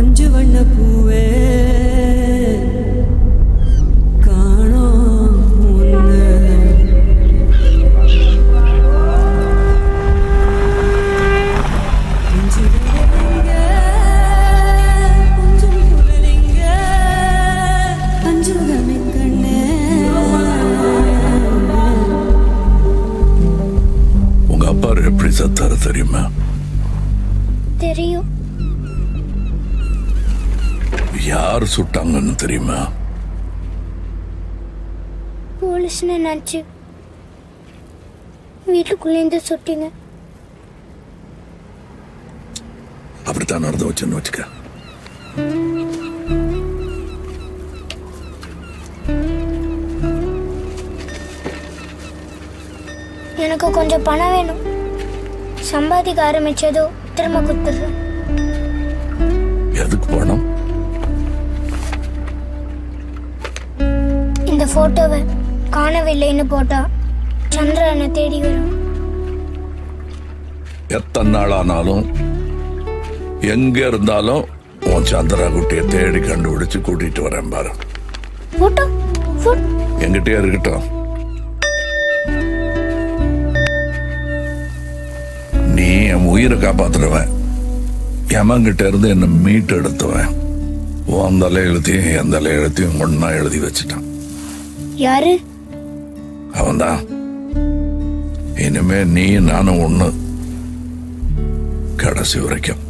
அஞ்சு வண்ண பூவே காணோம் உன்னை. அஞ்சுகலிங்க, கொஞ்சம் புகலிங்க, அஞ்சுகமே கண்ணே. உங்க அப்பா எப்படி சத்தாரு தெரியுமா? தெரியும். யார் சுட்டாங்கன்னு தெரியுமா? போலீஸ்னு நினச்சி வீட்டுக்குள்ளேருந்து சுட்டிங்க. அப்படித்தான் நடந்து வச்சுன்னு வச்சுக்க. எனக்கு கொஞ்சம் பணம் வேணும். சம்பாதிக்க ஆரம்பிச்சதோ திரும்ப கொடுத்துட்றேன். எதுக்கு பணம்? இந்த போட்டோவை காணவில்லைன்னு போட்டா சந்திரனை தேடி வரும். எத்தனை நாள் ஆனாலும் எங்க இருந்தாலும் உன் சந்திரா குட்டியை தேடி கண்டுபிடிச்சு கூட்டிட்டு வரேன் பாரு. போட்டோ எங்கிட்டே இருக்கட்டும். நீ என் உயிரை காப்பாத்துறவன், எமங்கிட்ட இருந்து என்ன மீட்டு எடுத்துவன். உன் தலையெழுத்தையும் என் தலையெழுத்தையும் ஒன்னா எழுதி வச்சுட்டான். யாரு? அவன்தான். இனிமே நீ நானும் ஒண்ணு, கடைசி வரைக்கும்.